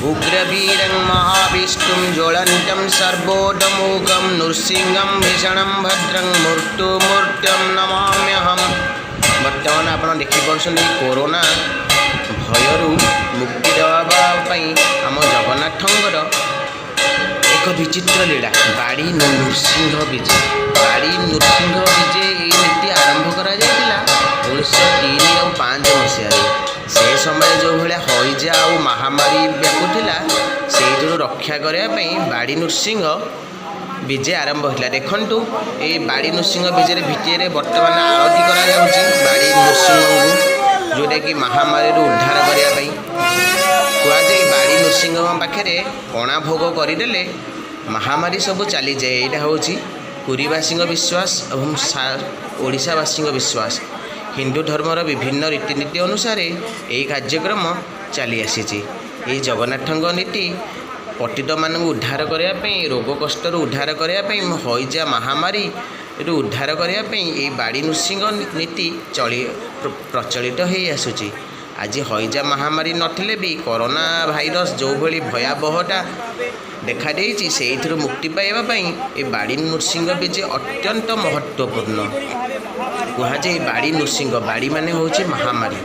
उग्रवीरं महाविष्णुं ज्वलन्तं सर्वोदमुखं नृसिंहं भीषणं भद्रं मृत्युमूर्तिं नमाम्यहम्। बर्तमान आप देखिपे कोरोना भयरू मुक्ति देवाई आम जगन्नाथंकर एक विचित्र लीला बाड़ी नृसिंह विजय। बाड़ी नृसिंह विजय ये नीति आरंभ करा 1903 और 5 मसीह से समय जो भाया हईजा और महामारी व्यापुला से रक्षा करने बाड़ी नृसिंह विजय आरंभ होता। देखु ये बाड़ी नृसिंह विजय भितर बर्तमान आरती करा बाड़ी नृसिंह जोटा कि महामारी उद्धार करने कहुए बाड़ी नृसिंह पाखे पणा भोग करदे महामारी सब चली जाए। यहाँ हूँ पुरीवासी विश्वास और ओडिशावासी विश्वास। हिंदू धर्मर विभिन्न रीतिनीति अनुसार यही कार्यक्रम चली आसी। ये जगन्नाथ नीति पतित मान उद्धार करने रोग कष्ट उद्धार करने हईजा महामारी उद्धार करने ये बाड़ी नृसिंह नीति प्रचलित हो आसूँ। आज हईजा महामारी नथिले भी कोरोना भाइरस जो भली भयावहता देखा देइछि से मुक्ति पाइबापी ये बाड़ी नृसिंह विजय अत्यंत महत्वपूर्ण। कहुए बाड़ी नृसिंह बाड़ी माने हूँ महामारी।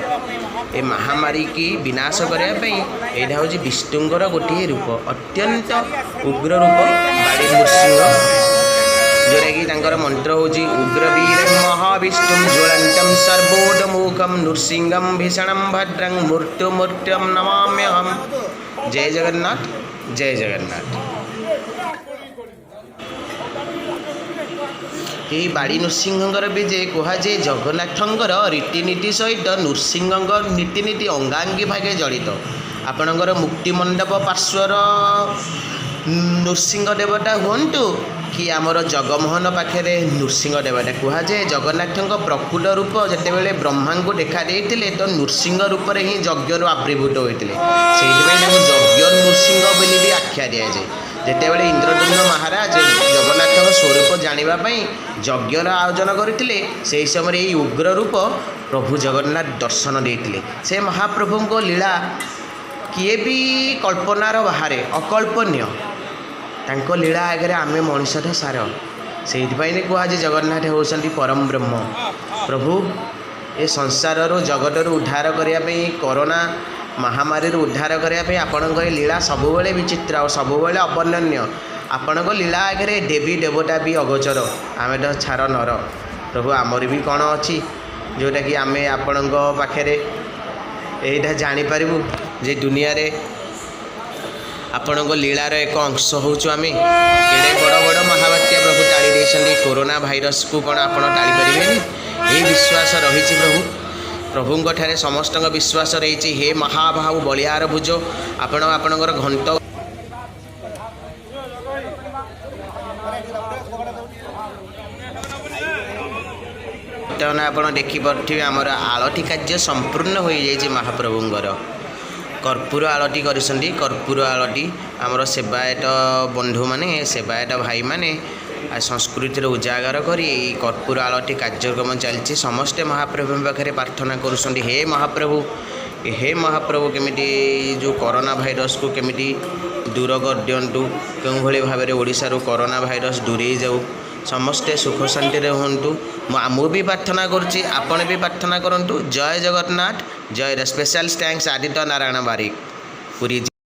ये महामारी की विनाश करने यहाँ हूँ विष्णुंकर गोटे रूप अत्यंत उग्र रूप बाड़ी नृसिंह जोटा कि मंत्र हूँ उग्रवीर महाविष्णु ज्वलंतम सर्वोदमुखम नृसिंहम भीषणम भद्रं मृत्युमूर्तिं नमाम्यहम्। जय जगन्नाथ जय जगन्नाथ। यही बाड़ी नृसिंहर विजय कहुए जगन्नाथंकर रीतिनीति सहित नृसिंह नीतिनीति अंगांगी भागे जड़ित। आपणकर मुक्तिमंडप पार्श्वर नृसिंह देवता हूँ कि आमर जगमोहन पाखे नृसिंह देवता कहुए जगन्नाथ प्रकृत रूप जितेबाला ब्रह्मा को देखा देते तो नृसिंह रूप में ही यज्ञ आविर्भूत होते से यज्ञ नृसिंह बोली भी आख्या दि जाए। जितेबाला इंद्रद्युम्न महाराज जगन्नाथ स्वरूप जानापी यज्ञर आयोजन करते से समय ये उग्र रूप प्रभु जगन्नाथ दर्शन देते। से महाप्रभु को लीला किए भी कल्पनार बाहर अकल्पनीय तांको लीला आगे आमे मनुष्य सार से कहुए जगन्नाथ होती परम ब्रह्म प्रभु। ये संसार जगत उद्धार करने कोरोना महामारी उद्धार करने आपण लीला सबुबले विचित्र और सबुबले अवर्णनीय। आपण लीला आगे देवी देवता भी अगोचर आमे तो छार नर प्रभु आमर भी कौन अच्छी जोटा कि आमे आपण पाखे यहीटा जानीपारू जे दुनिया रे आपण लीलार एक अंश होचु आमे केड़े बड़ बड़ महाबात्या प्रभु टाड़ी देछन्ती कोरोना भाइरस को कौन आपण टाड़ी परिबेनी। यही विश्वास रही प्रभु ठारे समस्त विश्वास रही। हे महाभाव बलियार भुज आपणकर घंट बर्तमान आप देखिपे आमर आलती कार्य संपूर्ण हो जाए। महाप्रभुंर कर्पूर आलती करिसंती कर्पूर आलती आमर सेवायत बंधु माने सेवायत भाई माने संस्कृति उजागर करी कर्पूर आलती कार्यक्रम चलती। समस्ते महाप्रभु पाखे प्रार्थना करुँच हे महाप्रभु केमिटी जो कोरोना भाइरस को केमिटी दूर कर दिंतु क्यों भली भाव में ओडिशा रू कोरोना भाइरस दूरे जाऊ समस्ते सुख शांति हूँ। मु भी प्रार्थना करुँची आपण भी प्रार्थना करूँ। जय जगन्नाथ जय। स्पेशल थैंक्स आदित्य नारायण बारिक पुरी।